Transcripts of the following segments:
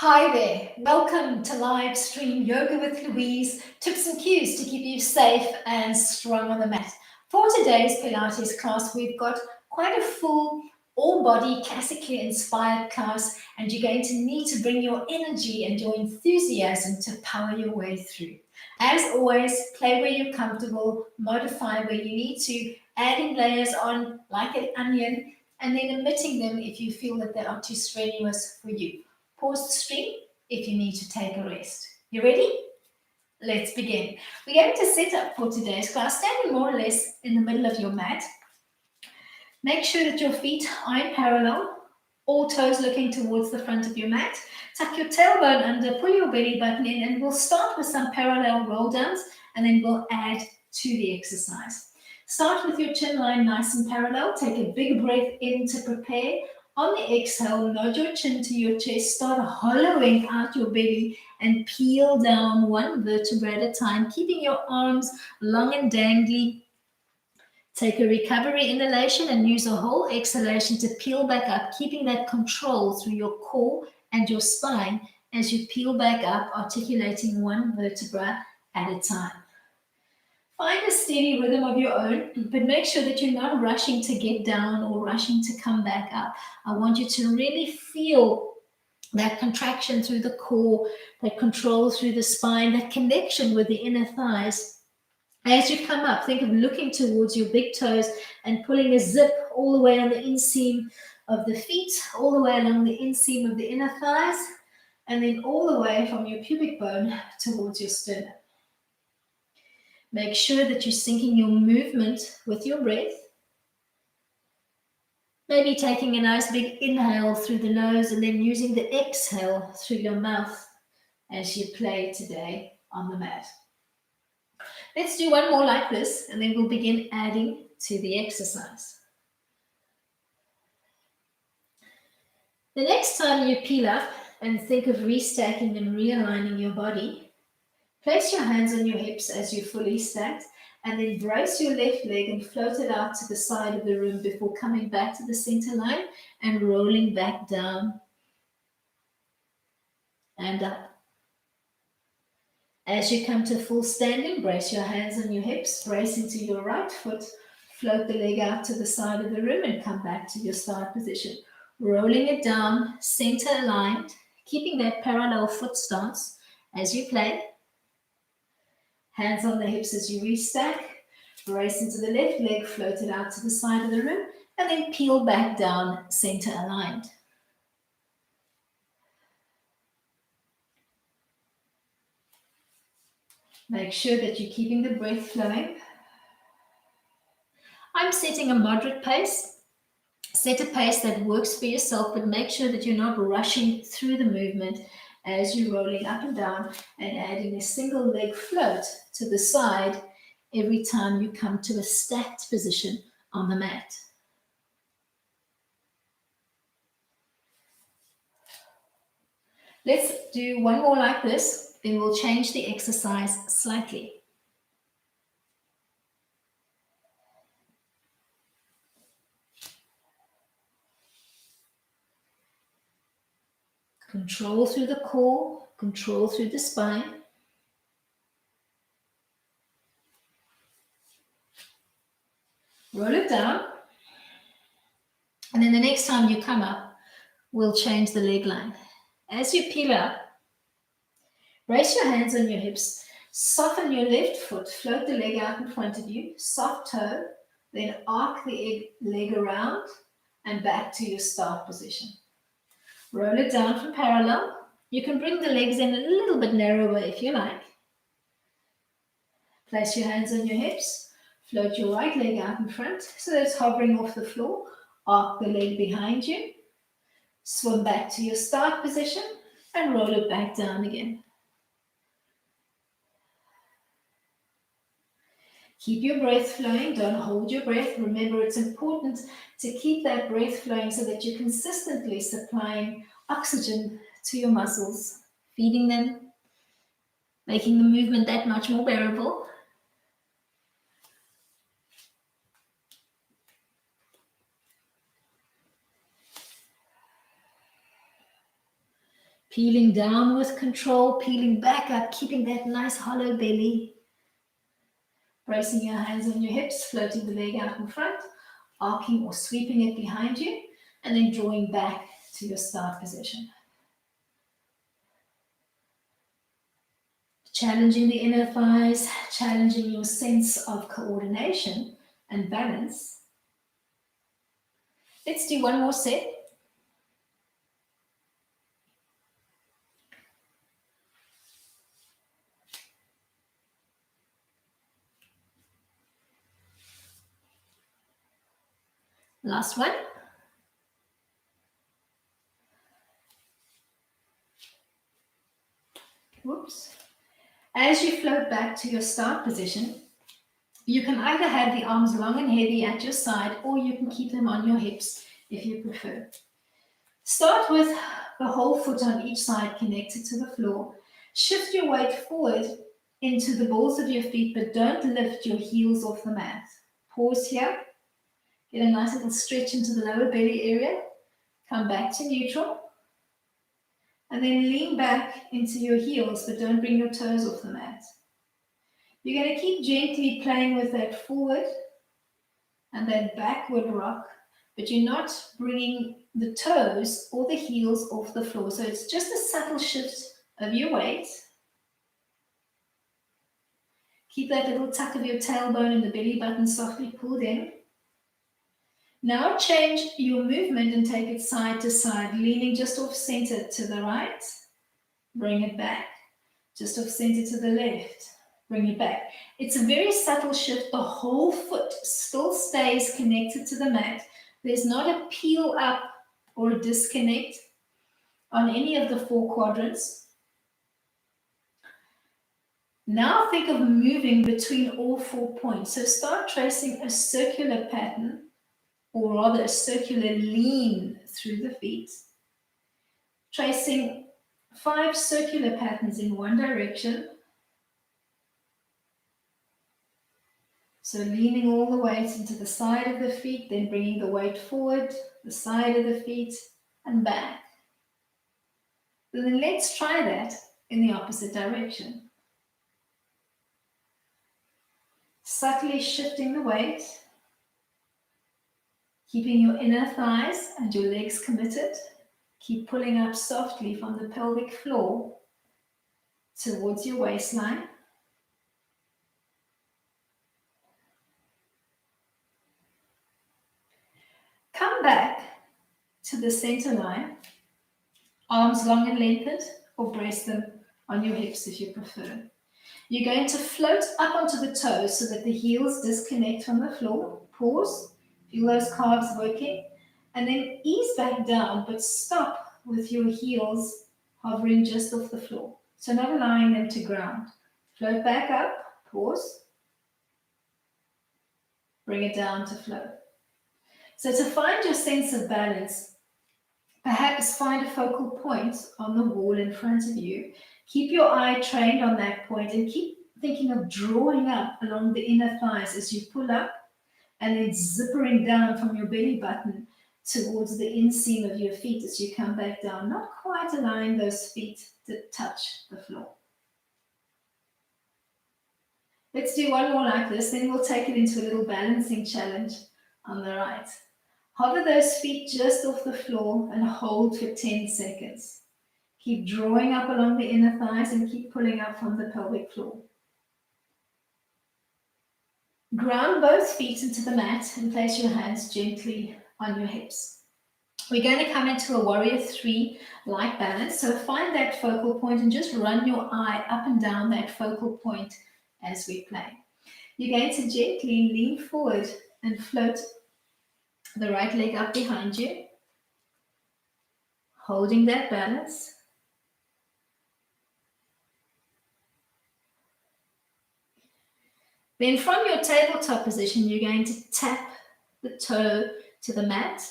Hi there, welcome to live stream Yoga with Louise, tips and cues to keep you safe and strong on the mat. For today's Pilates class, we've got quite a full all-body classically inspired class, and you're going to need to bring your energy and your enthusiasm to power your way through. As always, play where you're comfortable, modify where you need to, adding layers on like an onion, and then omitting them if you feel that they are too strenuous for you. Pause the stream if you need to take a rest. You ready? Let's begin. We're going to set up for today's class, standing more or less in the middle of your mat. Make sure that your feet are in parallel, all toes looking towards the front of your mat. Tuck your tailbone under, pull your belly button in, and we'll start with some parallel roll downs, and then we'll add to the exercise. Start with your chin line nice and parallel. Take a big breath in to prepare. On the exhale, nod your chin to your chest, start hollowing out your belly and peel down one vertebra at a time, keeping your arms long and dangly. Take a recovery inhalation and use a whole exhalation to peel back up, keeping that control through your core and your spine as you peel back up, articulating one vertebra at a time. Find a steady rhythm of your own, but make sure that you're not rushing to get down or rushing to come back up. I want you to really feel that contraction through the core, that control through the spine, that connection with the inner thighs. As you come up, think of looking towards your big toes and pulling a zip all the way on the inseam of the feet, all the way along the inseam of the inner thighs, and then all the way from your pubic bone towards your sternum. Make sure that you're syncing your movement with your breath. Maybe taking a nice big inhale through the nose and then using the exhale through your mouth as you play today on the mat. Let's do one more like this, and then we'll begin adding to the exercise. The next time you peel up and think of restacking and realigning your body, place your hands on your hips as you fully stacked, and then brace your left leg and float it out to the side of the room before coming back to the center line and rolling back down and up. As you come to full standing, brace your hands on your hips, brace into your right foot, float the leg out to the side of the room and come back to your start position. Rolling it down, center aligned, keeping that parallel foot stance as you play. Hands on the hips as you restack, brace into the left leg, float it out to the side of the room, and then peel back down, center aligned. Make sure that you're keeping the breath flowing. I'm setting a moderate pace. Set a pace that works for yourself, but make sure that you're not rushing through the movement as you're rolling up and down and adding a single leg float to the side every time you come to a stacked position on the mat. Let's do one more like this, then we'll change the exercise slightly. Control through the core, control through the spine. Roll it down. And then the next time you come up, we'll change the leg line. As you peel up, brace your hands on your hips, soften your left foot, float the leg out in front of you, soft toe, then arc the leg around and back to your start position. Roll it down from parallel. You can bring the legs in a little bit narrower if you like. Place your hands on your hips, float your right leg out in front so that it's hovering off the floor. Arc the leg behind you. Swim back to your start position and roll it back down again. Keep your breath flowing. Don't hold your breath. Remember, it's important to keep that breath flowing so that you're consistently supplying oxygen to your muscles, feeding them, making the movement that much more bearable. Peeling down with control, peeling back up, keeping that nice hollow belly. Bracing your hands on your hips, floating the leg out in front, arcing or sweeping it behind you, and then drawing back to your start position. Challenging the inner thighs, challenging your sense of coordination and balance. Let's do one more set. Last one. Whoops. As you float back to your start position, you can either have the arms long and heavy at your side, or you can keep them on your hips if you prefer. Start with the whole foot on each side connected to the floor. Shift your weight forward into the balls of your feet, but don't lift your heels off the mat. Pause here. Get a nice little stretch into the lower belly area. Come back to neutral. And then lean back into your heels, but don't bring your toes off the mat. You're going to keep gently playing with that forward and that backward rock, but you're not bringing the toes or the heels off the floor. So it's just a subtle shift of your weight. Keep that little tuck of your tailbone and the belly button softly pulled in. Now change your movement and take it side to side, leaning just off center to the right. Bring it back. Just off center to the left. Bring it back. It's a very subtle shift. The whole foot still stays connected to the mat. There's not a peel up or a disconnect on any of the four quadrants. Now think of moving between all 4 points. So start tracing a circular pattern, or rather a circular lean through the feet. Tracing 5 circular patterns in one direction. So leaning all the weight into the side of the feet, then bringing the weight forward, the side of the feet, and back. Then let's try that in the opposite direction. Subtly shifting the weight, keeping your inner thighs and your legs committed. Keep pulling up softly from the pelvic floor towards your waistline. Come back to the center line, arms long and lengthened, or brace them on your hips if you prefer. You're going to float up onto the toes so that the heels disconnect from the floor. Pause, feel those calves working, and then ease back down, but stop with your heels hovering just off the floor. So not allowing them to ground. Float back up, pause, bring it down to float. So to find your sense of balance, perhaps find a focal point on the wall in front of you. Keep your eye trained on that point and keep thinking of drawing up along the inner thighs as you pull up, and then zippering down from your belly button towards the inseam of your feet as you come back down, not quite allowing those feet to touch the floor. Let's do one more like this, then we'll take it into a little balancing challenge on the right. Hover those feet just off the floor and hold for 10 seconds. Keep drawing up along the inner thighs and keep pulling up from the pelvic floor. Ground both feet into the mat and place your hands gently on your hips. We're going to come into a warrior 3 like balance. So find that focal point and just run your eye up and down that focal point as we play. You're going to gently lean forward and float the right leg up behind you, holding that balance. Then from your tabletop position, you're going to tap the toe to the mat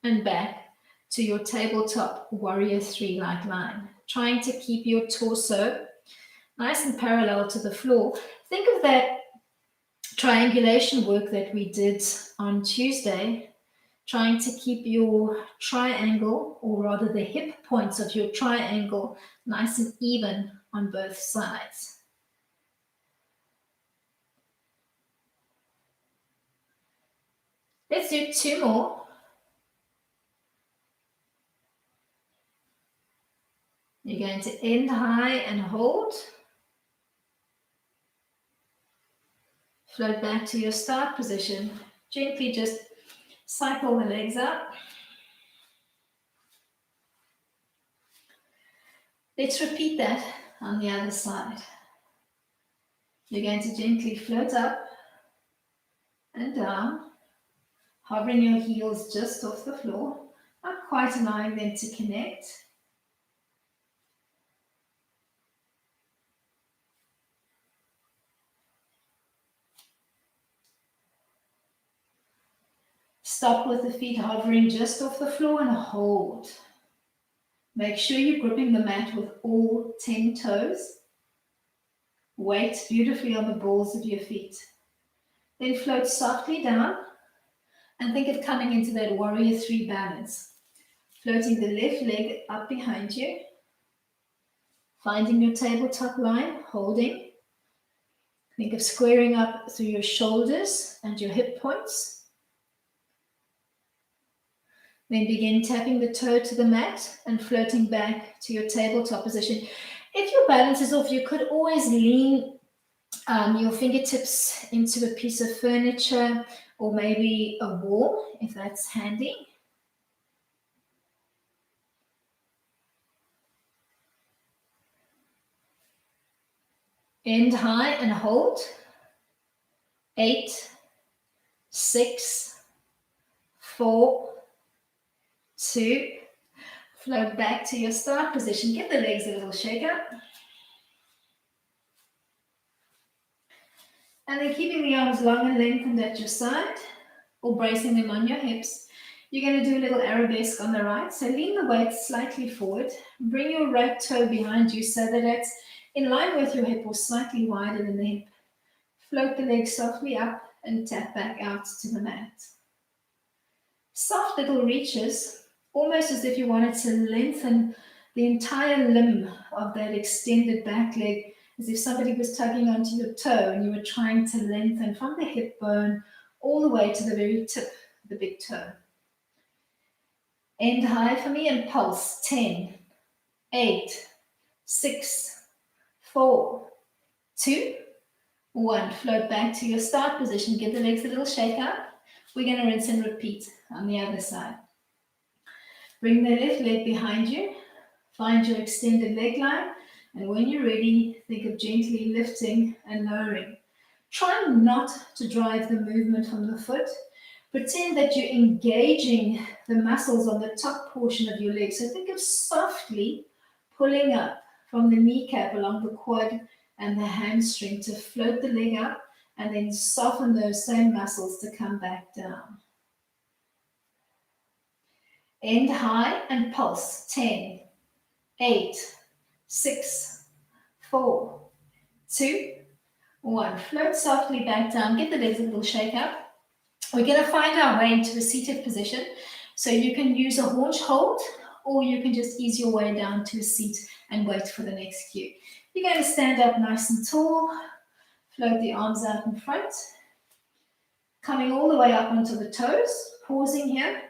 and back to your tabletop warrior 3 like line, trying to keep your torso nice and parallel to the floor. Think of that triangulation work that we did on Tuesday. trying to keep your triangle, or rather the hip points of your triangle, nice and even on both sides. Let's do 2 more. You're going to end high and hold. Float back to your start position. Gently just cycle the legs up. Let's repeat that on the other side. You're going to gently float up and down, hovering your heels just off the floor, not quite allowing them to connect. Stop with the feet hovering just off the floor and hold. Make sure you're gripping the mat with all 10 toes. Weight beautifully on the balls of your feet. Then float softly down and think of coming into that warrior 3 balance. Floating the left leg up behind you. Finding your tabletop line, holding. Think of squaring up through your shoulders and your hip points. Then begin tapping the toe to the mat and floating back to your tabletop position. If your balance is off, you could always lean your fingertips into a piece of furniture or maybe a wall, if that's handy. End high and hold. 8, 6, 4, 2. Float back to your start position. Give the legs a little shake up. And then keeping the arms long and lengthened at your side, or bracing them on your hips. You're going to do a little arabesque on the right. So lean the weight slightly forward. Bring your right toe behind you so that it's in line with your hip or slightly wider than the hip. Float the legs softly up and tap back out to the mat. Soft little reaches, almost as if you wanted to lengthen the entire limb of that extended back leg, as if somebody was tugging onto your toe and you were trying to lengthen from the hip bone all the way to the very tip of the big toe. End high for me and pulse. 10, 8, 6, 4, 2, 1. Float back to your start position. Give the legs a little shake up. We're going to rinse and repeat on the other side. Bring the left leg behind you. Find your extended leg line. And when you're ready, think of gently lifting and lowering. Try not to drive the movement from the foot. Pretend that you're engaging the muscles on the top portion of your leg. So think of softly pulling up from the kneecap along the quad and the hamstring to float the leg up and then soften those same muscles to come back down. End high and pulse. 10, 8, 6, 4, 2, 1. Float softly back down. Give the legs a little shake up. We're going to find our way into a seated position. So you can use a haunch hold, or you can just ease your way down to a seat and wait for the next cue. You're going to stand up nice and tall. Float the arms out in front. Coming all the way up onto the toes. Pausing here.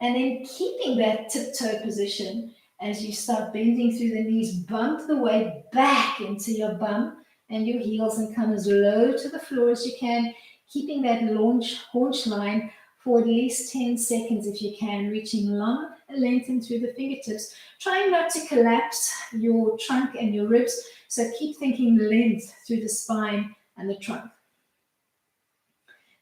And then keeping that tiptoe position as you start bending through the knees. Bump the weight back into your bum and your heels and come as low to the floor as you can. Keeping that haunch line for at least 10 seconds if you can, reaching long and lengthen through the fingertips. Trying not to collapse your trunk and your ribs, so keep thinking length through the spine and the trunk.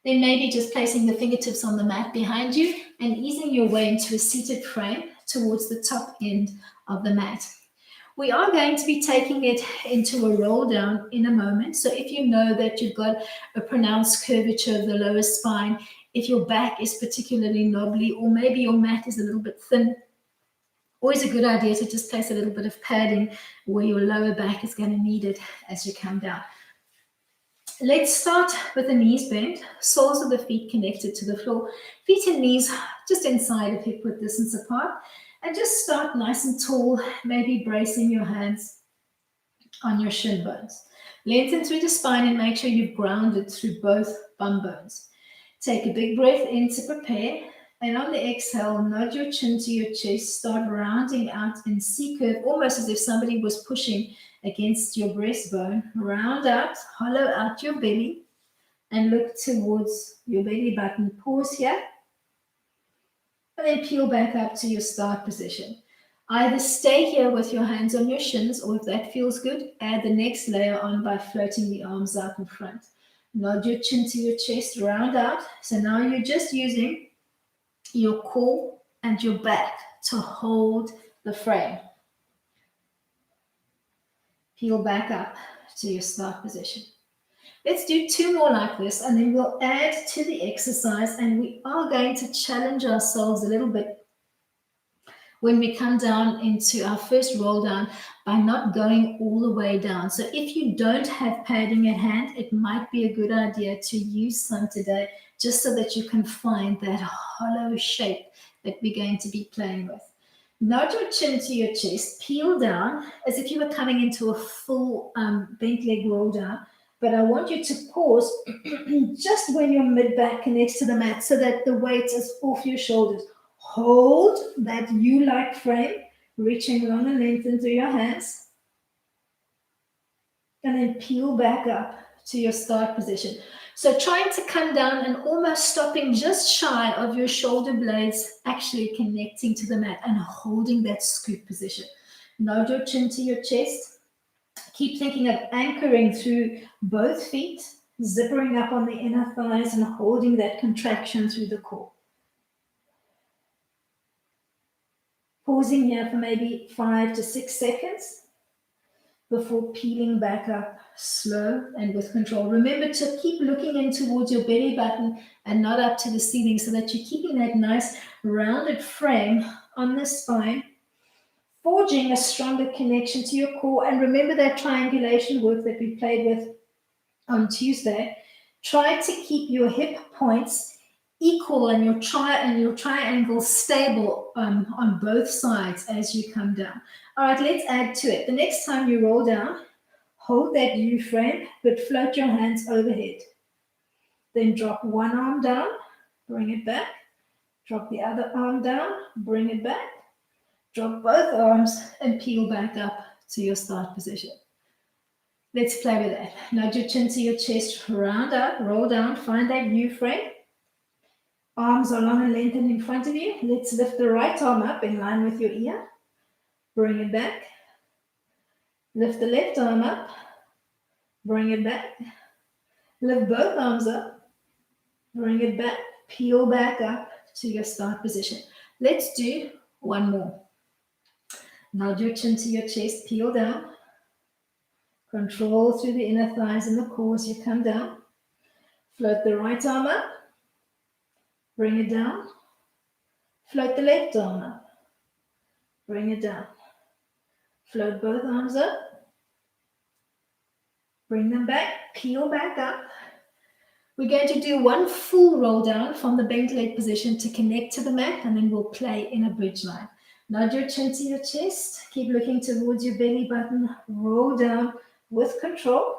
Then maybe just placing the fingertips on the mat behind you and easing your way into a seated frame towards the top end of the mat. We are going to be taking it into a roll down in a moment. So if you know that you've got a pronounced curvature of the lower spine, if your back is particularly knobbly, or maybe your mat is a little bit thin, always a good idea to just place a little bit of padding where your lower back is going to need it as you come down. Let's start with the knees bent, soles of the feet connected to the floor, feet and knees just inside of hip width distance apart, and just start nice and tall, maybe bracing your hands on your shin bones. Lengthen through the spine and make sure you've grounded through both bum bones. Take a big breath in to prepare, and on the exhale, nod your chin to your chest, start rounding out in C-curve, almost as if somebody was pushing against your breastbone. Round out, hollow out your belly, and look towards your belly button. Pause here, and then peel back up to your start position. Either stay here with your hands on your shins, or if that feels good, add the next layer on by floating the arms out in front. Nod your chin to your chest, round out. So now you're just using your core and your back to hold the frame. Peel back up to your start position. Let's do 2 more like this, and then we'll add to the exercise, and we are going to challenge ourselves a little bit when we come down into our first roll down by not going all the way down. So if you don't have padding at hand, it might be a good idea to use some today, just so that you can find that hollow shape that we're going to be playing with. Nod your chin to your chest, peel down as if you were coming into a full bent leg roll down. But I want you to pause just when your mid back connects to the mat so that the weight is off your shoulders. Hold that U-like frame, reaching long and lengthen through your hands. And then peel back up to your start position. So trying to come down and almost stopping just shy of your shoulder blades, actually connecting to the mat and holding that scoop position. Nod your chin to your chest. Keep thinking of anchoring through both feet, zippering up on the inner thighs and holding that contraction through the core. Pausing here for maybe 5 to 6 seconds before peeling back up slow and with control. Remember to keep looking in towards your belly button and not up to the ceiling so that you're keeping that nice rounded frame on the spine, forging a stronger connection to your core. And remember that triangulation work that we played with on Tuesday. Try to keep your hip points equal and your triangle stable on both sides as you come down. All right, let's add to it. The next time you roll down, hold that U frame, but float your hands overhead. Then drop one arm down, bring it back. Drop the other arm down, bring it back. Drop both arms and peel back up to your start position. Let's play with that. Nod your chin to your chest, round up, roll down, find that U frame. Arms are long and lengthened in front of you. Let's lift the right arm up in line with your ear. Bring it back. Lift the left arm up. Bring it back. Lift both arms up. Bring it back. Peel back up to your start position. Let's do 1 more. Nod your chin to your chest. Peel down. Control through the inner thighs and the core as you come down. Float the right arm up. Bring it down. Float the left arm up. Bring it down. Float both arms up. Bring them back. Peel back up. We're going to do 1 full roll down from the bent leg position to connect to the mat, and then we'll play in a bridge line. Nod your chin to your chest. Keep looking towards your belly button. Roll down with control.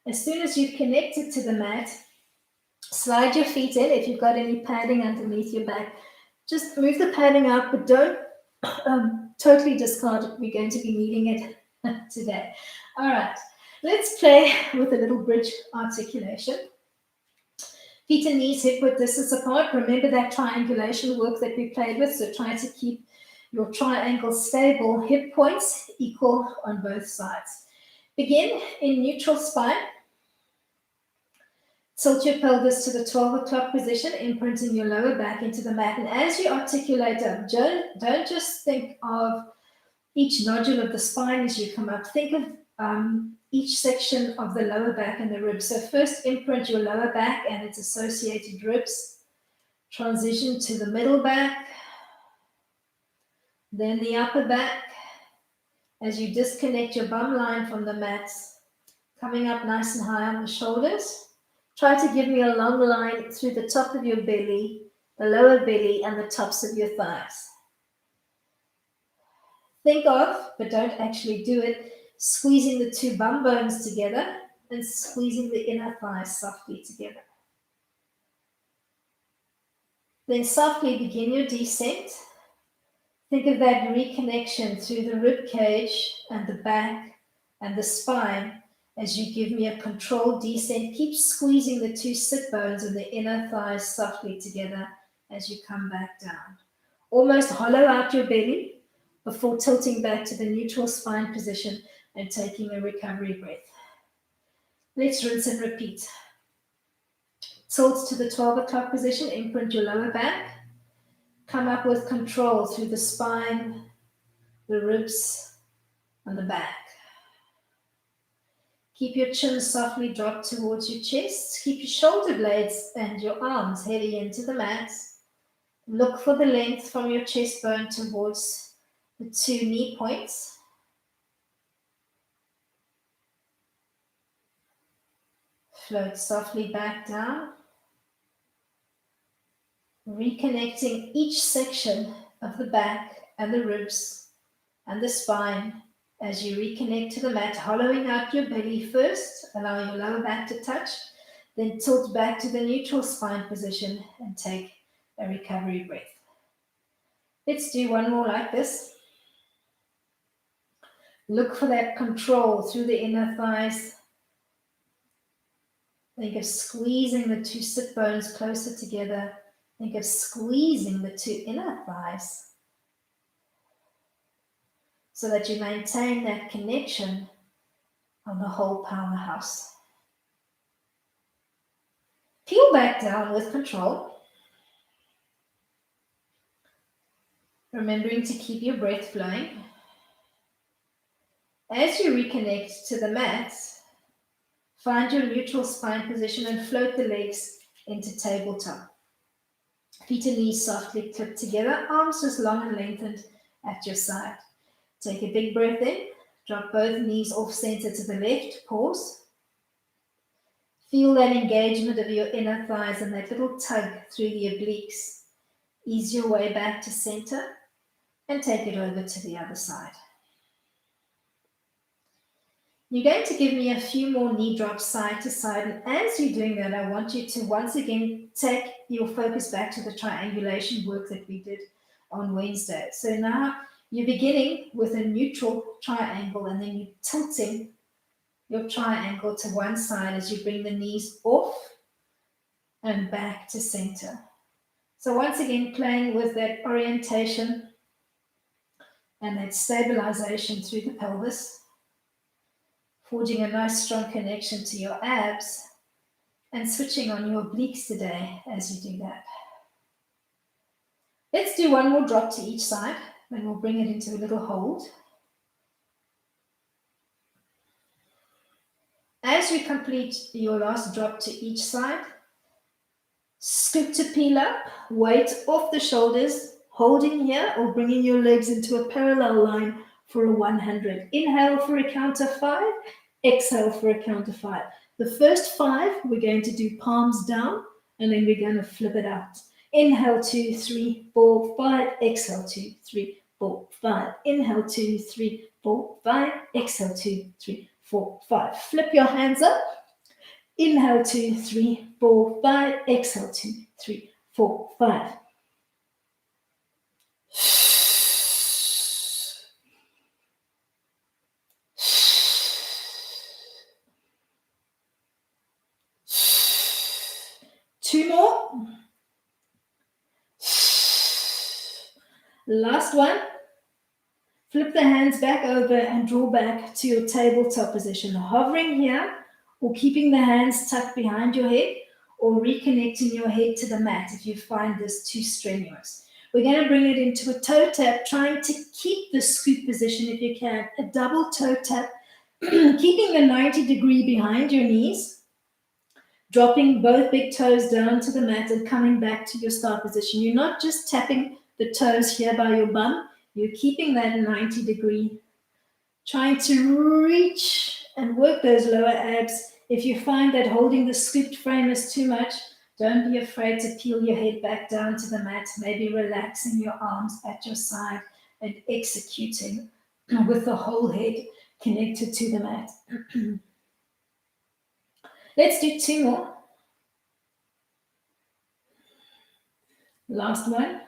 As soon as you've connected to the mat, slide your feet in. If you've got any padding underneath your back, just move the padding out, but don't totally discard it. We're going to be needing it today. All right, let's play with a little bridge articulation. Feet and knees hip width distance apart. Remember that triangulation work that we played with, so try to keep your triangle stable. Hip points equal on both sides. Begin in neutral spine. Tilt your pelvis to the 12 o'clock position, imprinting your lower back into the mat. And as you articulate up, don't just think of each nodule of the spine as you come up. Think of each section of the lower back and the ribs. So first imprint your lower back and its associated ribs. Transition to the middle back. Then the upper back. As you disconnect your bum line from the mat, Coming up nice and high on the shoulders. Try to give me a long line through the top of your belly, the lower belly, and the tops of your thighs. Think of, but don't actually do it, squeezing the two bum bones together and squeezing the inner thighs softly together. Then softly begin your descent. Think of that reconnection through the rib cage and the back and the spine as you give me a controlled descent. Keep squeezing the two sit bones and the inner thighs softly together as you come back down. Almost hollow out your belly before tilting back to the neutral spine position and taking a recovery breath. Let's rinse and repeat. Tilt to the 12 o'clock position, imprint your lower back. Come up with control through the spine, the ribs, and the back. Keep your chin softly dropped towards your chest. Keep your shoulder blades and your arms heavy into the mat. Look for the length from your chest bone towards the two knee points. Float softly back down. Reconnecting each section of the back and the ribs and the spine as you reconnect to the mat, hollowing out your belly first, allow your lower back to touch, then tilt back to the neutral spine position and take a recovery breath. Let's do one more like this. Look for that control through the inner thighs. Think of squeezing the two sit bones closer together. Think of squeezing the two inner thighs so that you maintain that connection on the whole powerhouse. Peel back down with control, remembering to keep your breath flowing. As you reconnect to the mat, find your neutral spine position and float the legs into tabletop. Feet and knees softly clipped together, arms just long and lengthened at your side. Take a big breath in, drop both knees off center to the left, pause. Feel that engagement of your inner thighs and that little tug through the obliques. Ease your way back to center and take it over to the other side. You're going to give me a few more knee drops side to side, and as you're doing that, I want you to once again take your focus back to the triangulation work that we did on Wednesday. So now you're beginning with a neutral triangle, and then you're tilting your triangle to one side as you bring the knees off and back to center. So once again, playing with that orientation and that stabilization through the pelvis, forging a nice strong connection to your abs, and switching on your obliques today as you do that. Let's do one more drop to each side, then we'll bring it into a little hold. As you complete your last drop to each side, scoop to peel up, weight off the shoulders, holding here or bringing your legs into a parallel line for a 100. Inhale for a count of 5, exhale for a count of 5. The first 5, we're going to do palms down, and then we're going to flip it out. Inhale 2, 3, 4, 5, exhale 2, 3, 4, 5. Inhale 2, 3, 4, 5, exhale 2, 3, 4, 5. Flip your hands up. Inhale 2, 3, 4, 5, exhale 2, 3, 4, 5. Two more. Last one. Flip the hands back over and draw back to your tabletop position. Hovering here or keeping the hands tucked behind your head or reconnecting your head to the mat if you find this too strenuous. We're going to bring it into a toe tap, trying to keep the scoop position if you can. A double toe tap, keeping a 90 degree behind your knees. Dropping both big toes down to the mat and coming back to your start position. You're not just tapping the toes here by your bum. You're keeping that 90 degree Trying to reach and work those lower abs. If you find that holding the scooped frame is too much, don't be afraid to peel your head back down to the mat, maybe relaxing your arms at your side and executing with the whole head connected to the mat. Let's do 2 more. Last one.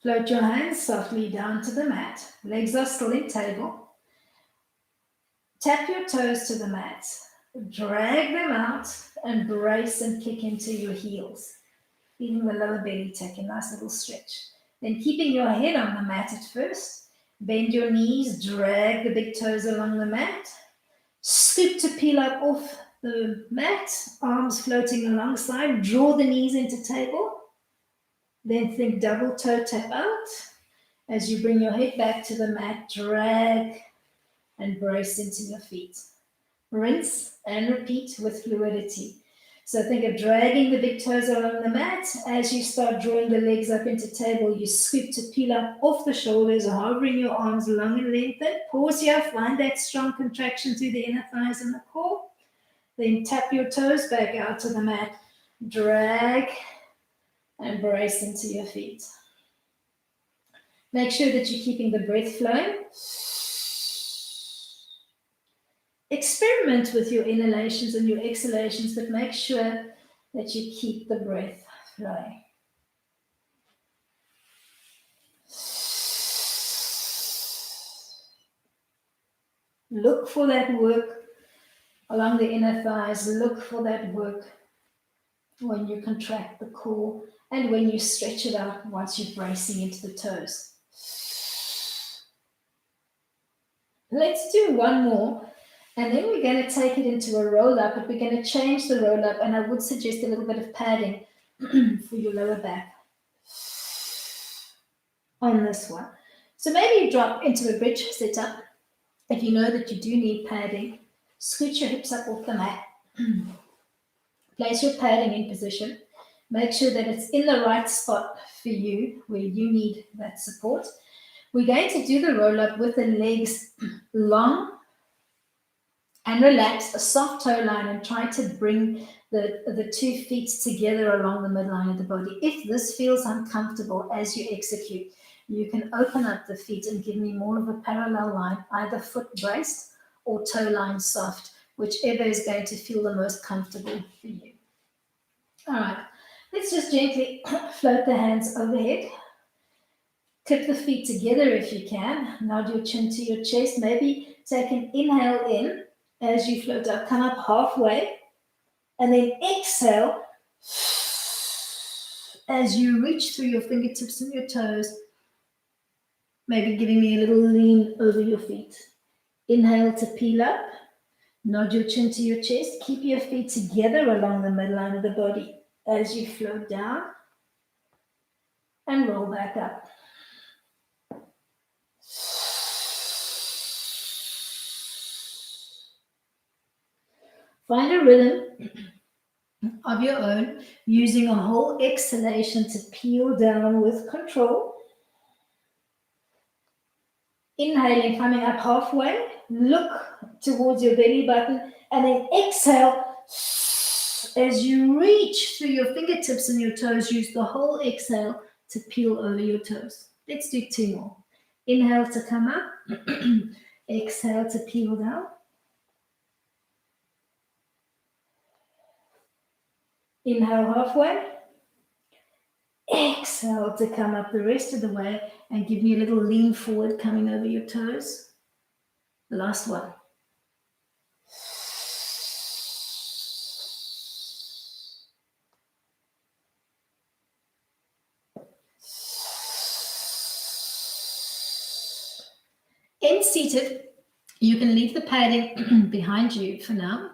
Float your hands softly down to the mat. Legs are still in table. Tap your toes to the mat. Drag them out and brace and kick into your heels. Feeling the lower belly take a nice little stretch. Then keeping your head on the mat at first. Bend your knees, drag the big toes along the mat. Scoop to peel up off the mat, arms floating alongside. Draw the knees into table. Then think double toe tap out. As you bring your head back to the mat, drag and brace into your feet. Rinse and repeat with fluidity. So think of dragging the big toes along the mat. As you start drawing the legs up into table, you scoop to peel up off the shoulders, hovering your arms long and lengthened. Pause here, find that strong contraction through the inner thighs and the core. Then tap your toes back out to the mat. Drag and brace into your feet. Make sure that you're keeping the breath flowing. Experiment with your inhalations and your exhalations, but make sure that you keep the breath flowing. Look for that work along the inner thighs. Look for that work when you contract the core and when you stretch it out once you're bracing into the toes. Let's do 1 more. And then we're going to take it into a roll up, but we're going to change the roll up, and I would suggest a little bit of padding for your lower back on this one. So maybe you drop into a bridge setup. If you know that you do need padding, scoot your hips up off the mat. Place your padding in position. Make sure that it's in the right spot for you where you need that support. We're going to do the roll up with the legs long and relax, a soft toe line, and try to bring the 2 feet together along the midline of the body. If this feels uncomfortable as you execute, you can open up the feet and give me more of a parallel line, either foot braced or toe line soft, whichever is going to feel the most comfortable for you. All right, let's just gently float the hands overhead. Clip the feet together if you can. Nod your chin to your chest. Maybe take an inhale in. As you float up, come up halfway, and then exhale as you reach through your fingertips and your toes, maybe giving me a little lean over your feet. Inhale to peel up, nod your chin to your chest, keep your feet together along the midline of the body as you float down and roll back up. Find a rhythm of your own, using a whole exhalation to peel down with control. Inhaling, coming up halfway, look towards your belly button, and then exhale as you reach through your fingertips and your toes. Use the whole exhale to peel over your toes. Let's do 2 more. Inhale to come up, exhale to peel down. Inhale halfway. Exhale to come up the rest of the way and give me a little lean forward coming over your toes. The last one. In seated, you can leave the padding behind you for now.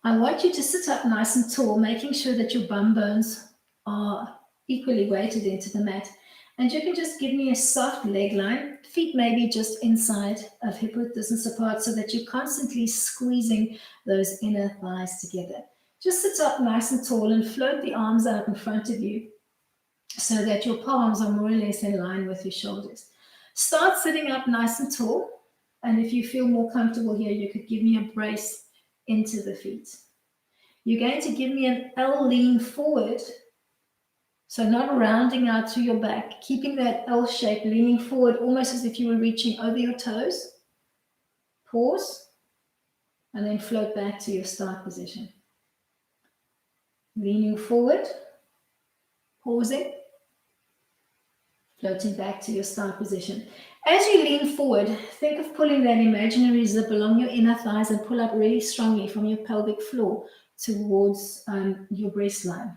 I want you to sit up nice and tall, making sure that your bum bones are equally weighted into the mat. And you can just give me a soft leg line, feet maybe just inside of hip width distance apart, so that you're constantly squeezing those inner thighs together. Just sit up nice and tall and float the arms out in front of you so that your palms are more or less in line with your shoulders. Start sitting up nice and tall. And if you feel more comfortable here, you could give me a brace into the feet. You're going to give me an L lean forward. So not rounding out through your back, keeping that L shape, leaning forward almost as if you were reaching over your toes. Pause, and then float back to your start position. Leaning forward, pausing, floating back to your start position. As you lean forward, think of pulling that imaginary zip along your inner thighs and pull up really strongly from your pelvic floor towards your breast line.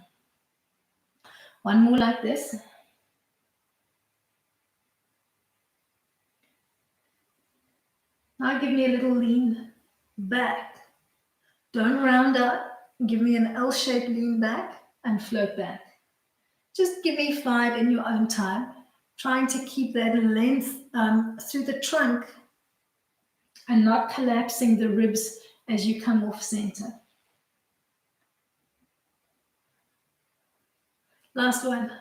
One more like this. Now give me a little lean back. Don't round up. Give me an L-shaped lean back and float back. Just give me 5 in your own time, trying to keep that length through the trunk and not collapsing the ribs as you come off center. Last one.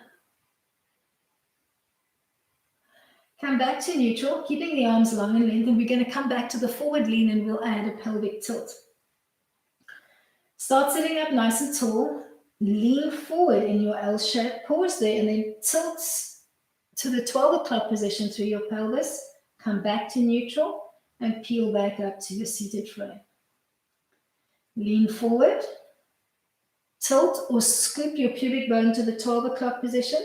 Come back to neutral, keeping the arms long and length, and we're going to come back to the forward lean and we'll add a pelvic tilt. Start sitting up nice and tall, lean forward in your L shape, pause there, and then tilt to the 12 o'clock position through your pelvis, come back to neutral, and peel back up to your seated frame. Lean forward, tilt or scoop your pubic bone to the 12 o'clock position,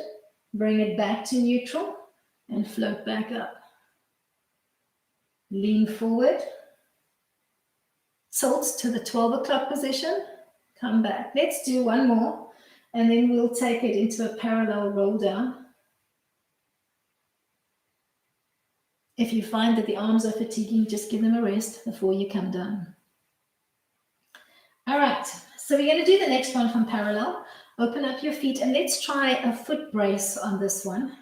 bring it back to neutral, and float back up. Lean forward, tilt to the 12 o'clock position, come back. Let's do one more, and then we'll take it into a parallel roll down. If you find that the arms are fatiguing, just give them a rest before you come down. All right, so we're going to do the next one from parallel. Open up your feet, and let's try a foot brace on this one.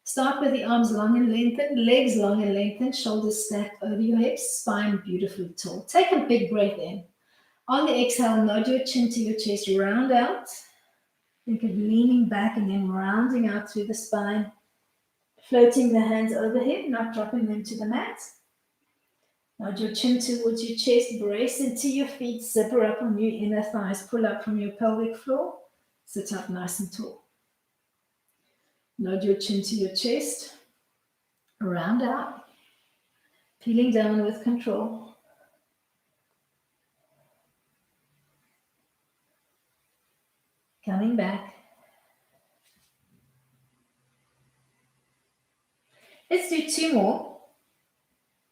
Start with the arms long and lengthened, legs long and lengthened, shoulders stacked over your hips, spine beautifully tall. Take a big breath in. On the exhale, nod your chin to your chest, round out. Think of leaning back and then rounding out through the spine, floating the hands overhead, not dropping them to the mat. Nod your chin towards your chest, brace into your feet, zipper up on your inner thighs, pull up from your pelvic floor, sit up nice and tall. Nod your chin to your chest, round out, peeling down with control. Coming back. Let's do 2 more,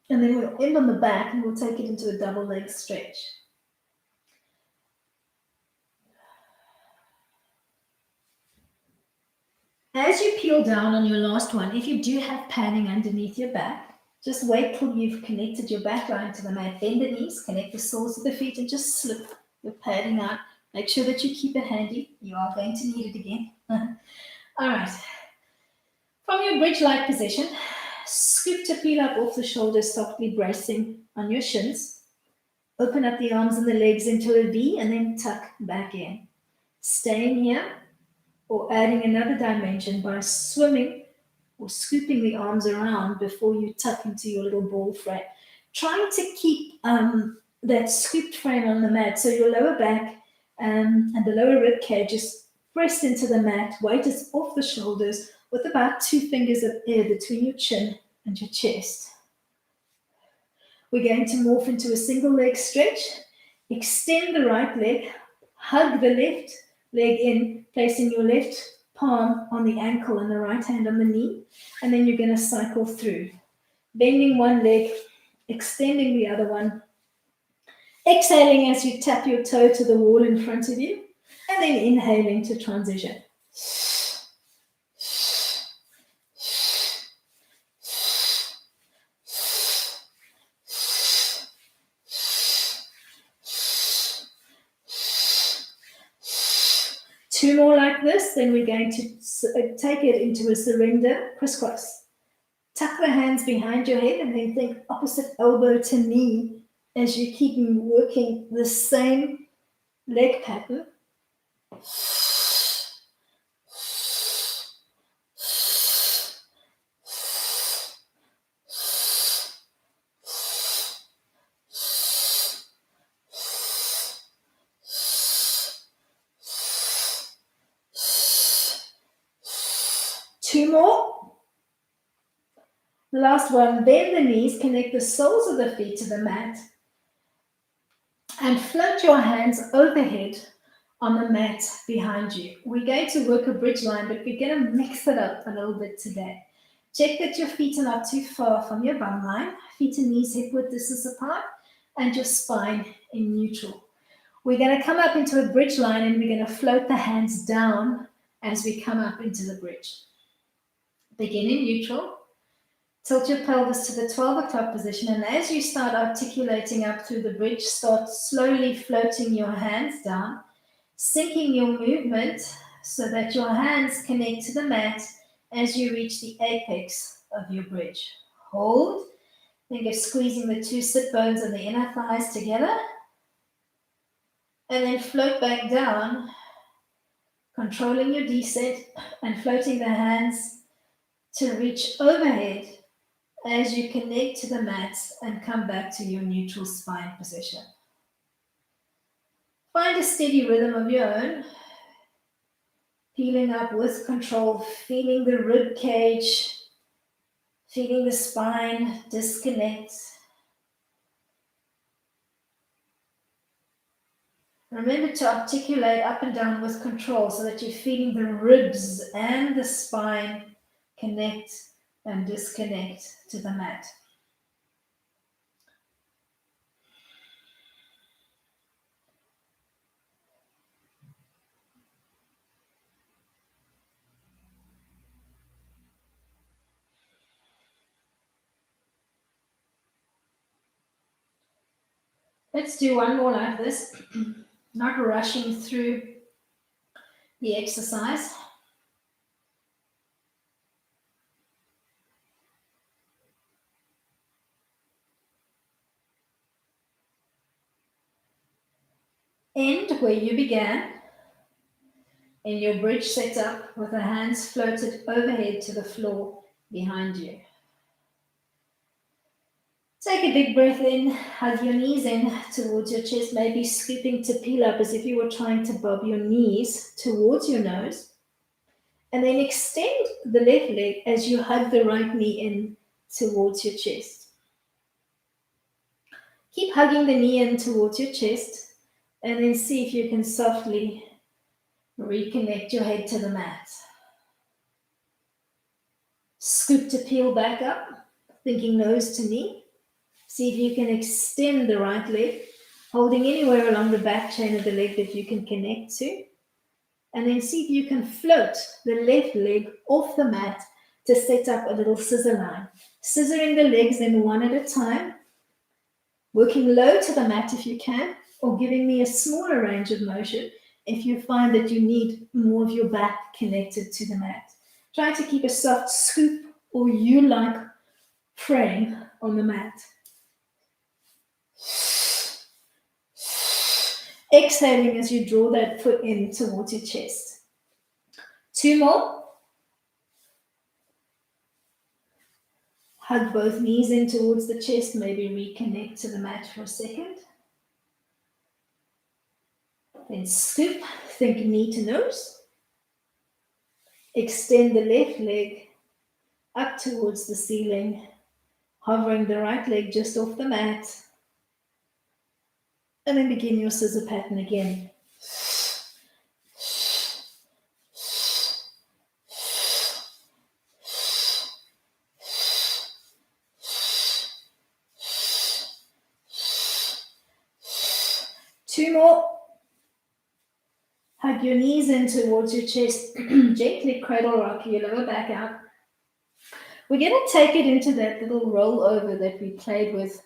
and then we'll end on the back and we'll take it into a double leg stretch. As you peel down on your last one, if you do have padding underneath your back, just wait till you've connected your back line to the mat. Bend the knees, connect the soles of the feet, and just slip your padding out. Make sure that you keep it handy. You are going to need it again. All right. From your bridge-like position, scoop to peel up off the shoulders, softly bracing on your shins. Open up the arms and the legs into a V, and then tuck back in. Staying here, or adding another dimension by swimming or scooping the arms around before you tuck into your little ball frame. Trying to keep that scooped frame on the mat so your lower back and the lower rib cage is pressed into the mat, weight is off the shoulders with about 2 fingers of air between your chin and your chest. We're going to morph into a single leg stretch. Extend the right leg, hug the left leg in, placing your left palm on the ankle and the right hand on the knee, and then you're going to cycle through. Bending one leg, extending the other one, exhaling as you tap your toe to the wall in front of you, and then inhaling to transition. Two more like this, then we're going to take it into a surrender crisscross. Tuck the hands behind your head and then think opposite elbow to knee as you keep working the same leg pattern. 2 more. Last one, bend the knees, connect the soles of the feet to the mat, and float your hands overhead on the mat behind you. We're going to work a bridge line, but we're going to mix it up a little bit today. Check that your feet are not too far from your bum line, feet and knees hip width distance apart, and your spine in neutral. We're going to come up into a bridge line and we're going to float the hands down as we come up into the bridge. Begin in neutral. Tilt your pelvis to the 12 o'clock position, and as you start articulating up through the bridge, start slowly floating your hands down, syncing your movement so that your hands connect to the mat as you reach the apex of your bridge. Hold. Think of squeezing the two sit bones and the inner thighs together, and then float back down, controlling your descent and floating the hands to reach overhead as you connect to the mats and come back to your neutral spine position. Find a steady rhythm of your own, peeling up with control, feeling the rib cage, feeling the spine disconnect. Remember to articulate up and down with control so that you're feeling the ribs and the spine connect and disconnect to the mat. Let's do one more like this, not rushing through the exercise. End where you began in your bridge setup with the hands floated overhead to the floor behind you. Take a big breath in, hug your knees in towards your chest, maybe scooping to peel up as if you were trying to bob your knees towards your nose. And then extend the left leg as you hug the right knee in towards your chest. Keep hugging the knee in towards your chest, and then see if you can softly reconnect your head to the mat. Scoop to peel back up, thinking nose to knee. See if you can extend the right leg, holding anywhere along the back chain of the leg that you can connect to. And then see if you can float the left leg off the mat to set up a little scissor line. Scissoring the legs then one at a time, working low to the mat if you can, or giving me a smaller range of motion if you find that you need more of your back connected to the mat. Try to keep a soft scoop or U-like frame on the mat. Exhaling as you draw that foot in towards your chest. 2 more. Hug both knees in towards the chest, maybe reconnect to the mat for a second. Then scoop, think knee to nose. Extend the left leg up towards the ceiling, hovering the right leg just off the mat. And then begin your scissor pattern again. Two more. Hug your knees in towards your chest. Gently cradle rock your lower back out. We're going to take it into that little rollover that we played with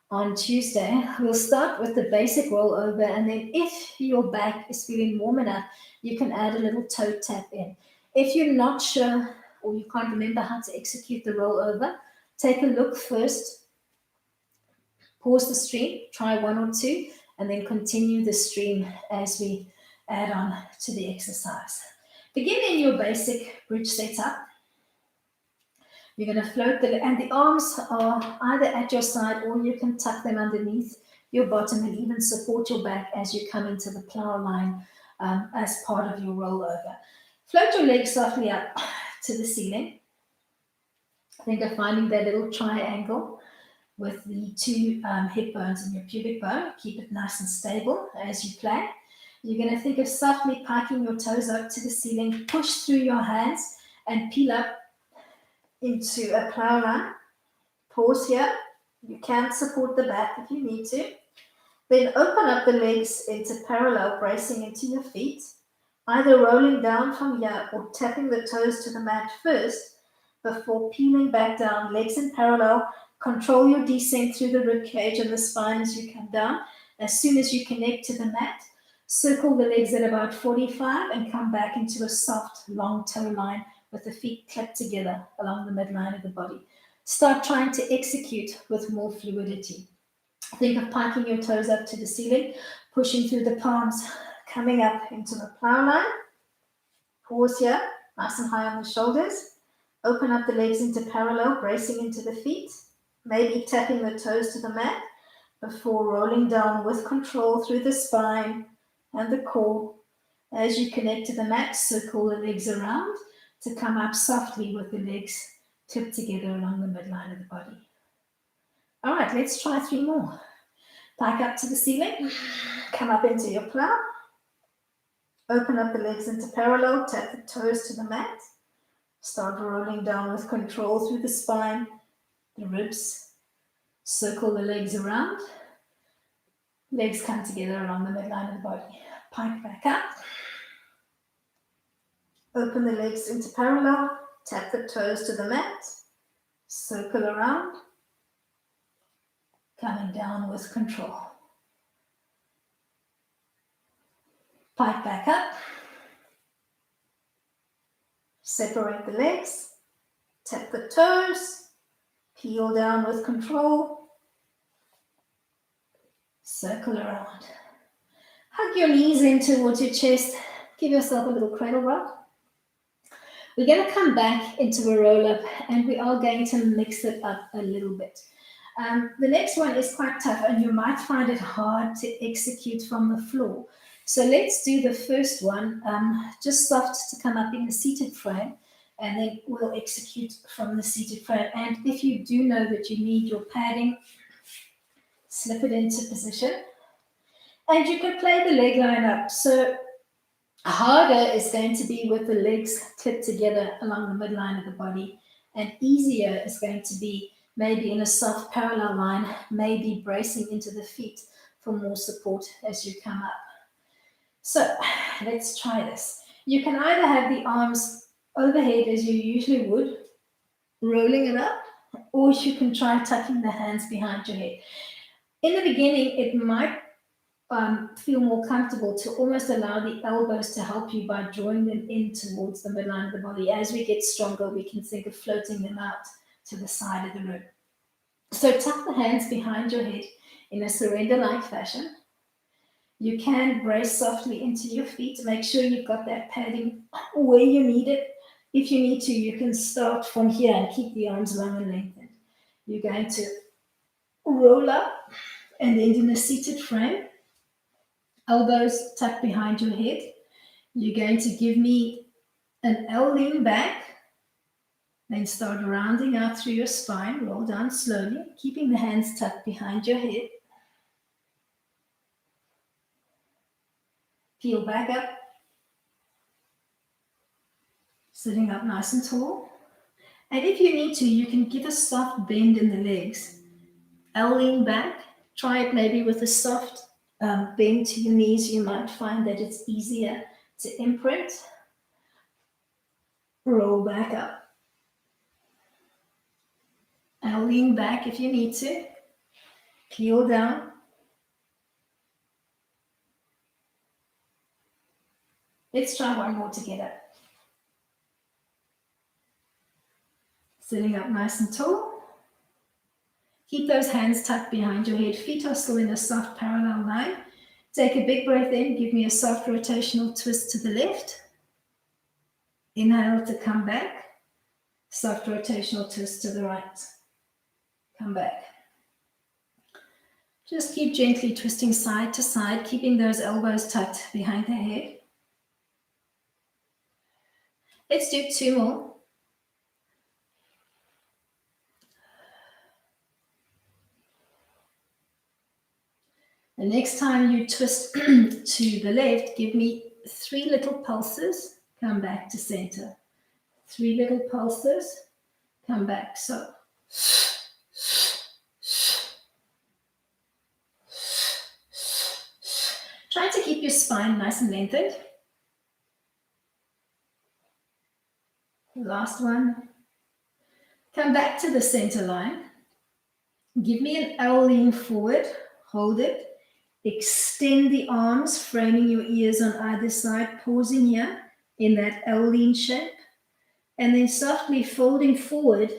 on Tuesday. We'll start with the basic rollover, and then if your back is feeling warm enough, you can add a little toe tap in. If you're not sure or you can't remember how to execute the rollover, take a look first. Pause the stream, try 1 or 2, and then continue the stream as we add on to the exercise. Begin in your basic bridge setup. You're going to float and the arms are either at your side or you can tuck them underneath your bottom and even support your back as you come into the plow line as part of your rollover. Float your legs softly up to the ceiling. Think of finding that little triangle with the two hip bones and your pubic bone. Keep it nice and stable as you play. You're going to think of softly piking your toes up to the ceiling, push through your hands and peel up into a plow line. Pause here. You can support the back if you need to. Then open up the legs into parallel, bracing into your feet, either rolling down from here or tapping the toes to the mat first before peeling back down, legs in parallel. Control your descent through the rib cage and the spine as you come down. As soon as you connect to the mat, circle the legs at about 45 and come back into a soft, long toe line with the feet clapped together along the midline of the body. Start trying to execute with more fluidity. Think of piking your toes up to the ceiling, pushing through the palms, coming up into the plow line. Pause here, nice and high on the shoulders. Open up the legs into parallel, bracing into the feet, maybe tapping the toes to the mat before rolling down with control through the spine and the core. As you connect to the mat, circle the legs around to come up softly with the legs tipped together along the midline of the body. All right, let's try 3 more. Pike up to the ceiling, come up into your plow, open up the legs into parallel, tap the toes to the mat, start rolling down with control through the spine, the ribs, circle the legs around, legs come together along the midline of the body. Pike back up, open the legs into parallel, tap the toes to the mat, circle around, coming down with control. Pike back up, separate the legs, tap the toes, peel down with control, circle around. Hug your knees in towards your chest, give yourself a little cradle rock. We're going to come back into a roll up and we are going to mix it up a little bit. The next one is quite tough and you might find it hard to execute from the floor. So let's do the first one, just soft to come up in the seated frame, and then we'll execute from the seated frame. And if you do know that you need your padding, slip it into position. And you can play the leg line up. So harder is going to be with the legs clipped together along the midline of the body, and easier is going to be maybe in a soft parallel line, maybe bracing into the feet for more support as you come up. So let's try this. You can either have the arms overhead as you usually would, rolling it up, or you can try tucking the hands behind your head. In the beginning, it might feel more comfortable to almost allow the elbows to help you by drawing them in towards the midline of the body. As we get stronger, we can think of floating them out to the side of the rib. So tuck the hands behind your head in a surrender-like fashion. You can brace softly into your feet. Make sure you've got that padding where you need it. If you need to, you can start from here and keep the arms long and lengthened. You're going to roll up and end in a seated frame. Elbows tucked behind your head. You're going to give me an L lean back. Then start rounding out through your spine. Roll down slowly, keeping the hands tucked behind your head. Peel back up. Sitting up nice and tall. And if you need to, you can give a soft bend in the legs. L lean back. Try it maybe with a soft bend to your knees. You might find that it's easier to imprint. Roll back up. L lean back if you need to. Peel down. Let's try one more together. Sitting up nice and tall. Keep those hands tucked behind your head. Feet are still in a soft parallel line. Take a big breath in. Give me a soft rotational twist to the left. Inhale to come back. Soft rotational twist to the right. Come back. Just keep gently twisting side to side, keeping those elbows tucked behind the head. Let's do 2 more. The next time you twist to the left, give me 3 little pulses, come back to center. 3 little pulses, come back. So try to keep your spine nice and lengthened. Last one. Come back to the center line. Give me an L lean forward. Hold it. Extend the arms, framing your ears on either side, pausing here in that L lean shape. And then softly folding forward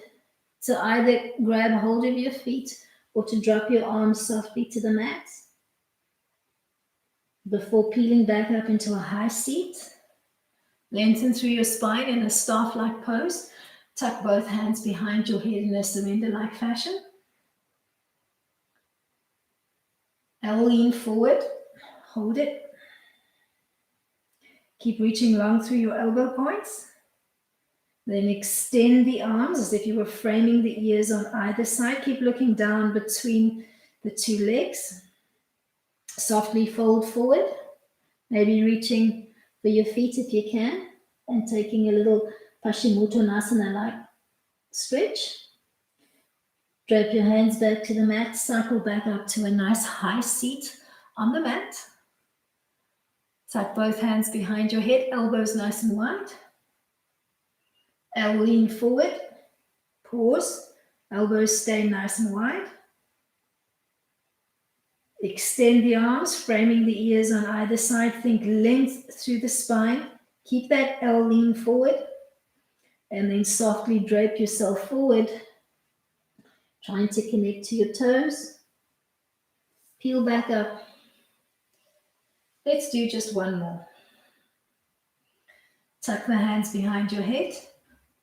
to either grab hold of your feet or to drop your arms softly to the mat before peeling back up into a high seat. Lengthen through your spine in a staff-like pose. Tuck both hands behind your head in a surrender-like fashion. L lean forward, hold it. Keep reaching long through your elbow points. Then extend the arms as if you were framing the ears on either side. Keep looking down between the 2 legs. Softly fold forward, maybe reaching for your feet if you can, and taking a little Paschimottanasana-like stretch. Drape your hands back to the mat, cycle back up to a nice high seat on the mat. Tuck both hands behind your head, elbows nice and wide. L lean forward, pause, elbows stay nice and wide. Extend the arms, framing the ears on either side. Think length through the spine. Keep that L lean forward. And then softly drape yourself forward, trying to connect to your toes. Peel back up. Let's do just one more. Tuck the hands behind your head.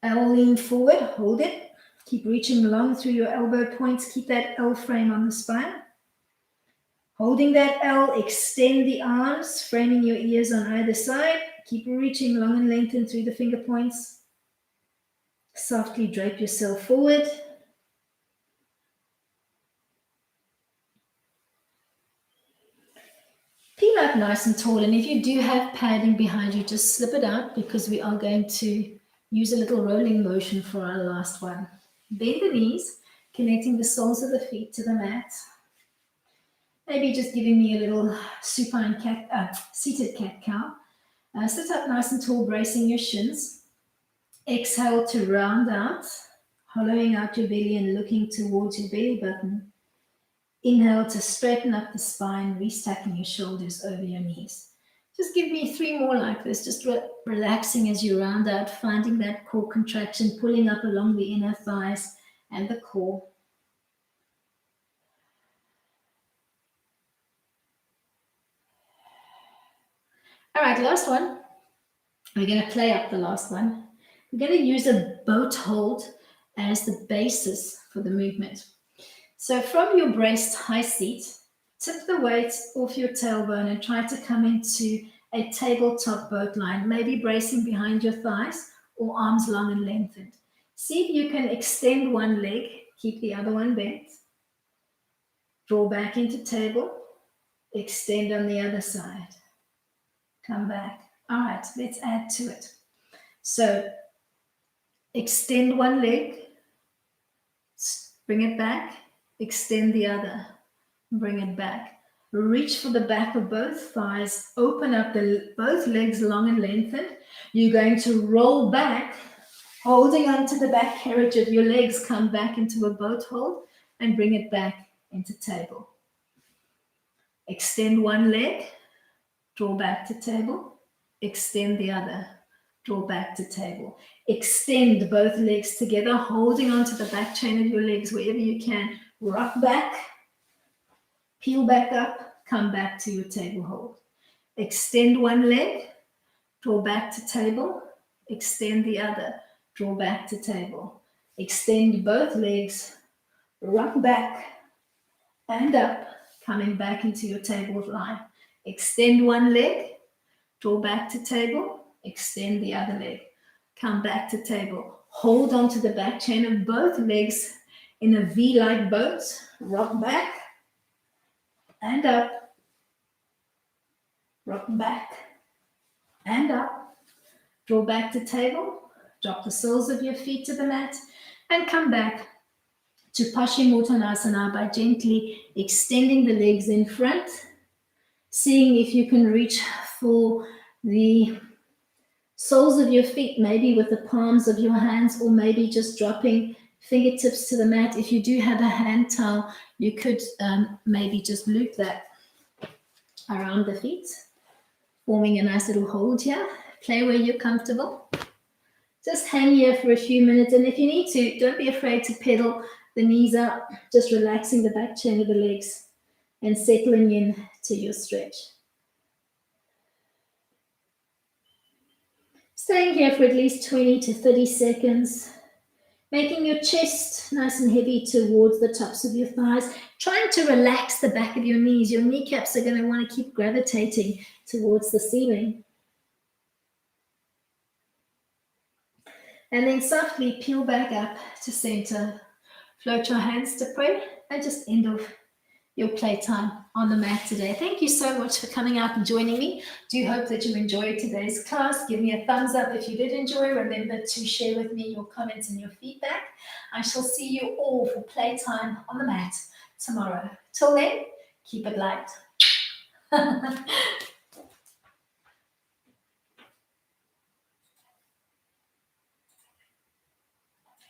L lean forward, hold it. Keep reaching long through your elbow points. Keep that L frame on the spine. Holding that L, extend the arms, framing your ears on either side. Keep reaching long and lengthened through the finger points. Softly drape yourself forward. Peel up nice and tall, and if you do have padding behind you, just slip it out because we are going to use a little rolling motion for our last one. Bend the knees, connecting the soles of the feet to the mat. Maybe just giving me a little supine seated cat-cow. Sit up nice and tall, bracing your shins. Exhale to round out, hollowing out your belly and looking towards your belly button. Inhale to straighten up the spine, restacking your shoulders over your knees. Just give me 3 more like this, just relaxing as you round out, finding that core contraction, pulling up along the inner thighs and the core. All right, last one. We're going to play up the last one. We're going to use a boat hold as the basis for the movement. So from your braced high seat, tip the weight off your tailbone and try to come into a tabletop boat line, maybe bracing behind your thighs or arms long and lengthened. See if you can extend one leg, keep the other one bent. Draw back into table, extend on the other side. Come back. All right, let's add to it. So extend one leg, bring it back, extend the other, bring it back. Reach for the back of both thighs, open up both legs long and lengthened. You're going to roll back, holding onto the back carriage of your legs, come back into a boat hold and bring it back into table. Extend one leg, draw back to table. Extend the other, draw back to table. Extend both legs together, holding onto the back chain of your legs wherever you can. Rock back, peel back up, come back to your table hold. Extend one leg, draw back to table. Extend the other, draw back to table. Extend both legs, rock back and up, coming back into your table line. Extend one leg, draw back to table, extend the other leg, come back to table. Hold on to the back chain of both legs in a V-like boat, rock back and up, Rocking back and up. Draw back to table. Drop the soles of your feet to the mat and come back to Paschimottanasana by gently extending the legs in front, seeing if you can reach for the soles of your feet, maybe with the palms of your hands, or maybe just dropping fingertips to the mat. If you do have a hand towel, you could maybe just loop that around the feet, forming a nice little hold here. Play where you're comfortable. Just hang here for a few minutes, and if you need to, don't be afraid to pedal the knees up, just relaxing the back chain of the legs and settling in to your stretch. Staying here for at least 20 to 30 seconds, making your chest nice and heavy towards the tops of your thighs, trying to relax the back of your knees. Your kneecaps are going to want to keep gravitating towards the ceiling. And then softly peel back up to center. Float your hands to pray and just end off your playtime on the mat today. Thank you so much for coming out and joining me. Do hope that you enjoyed today's class. Give me a thumbs up if you did enjoy. Remember to share with me your comments and your feedback. I shall see you all for playtime on the mat tomorrow. Till then, keep it light.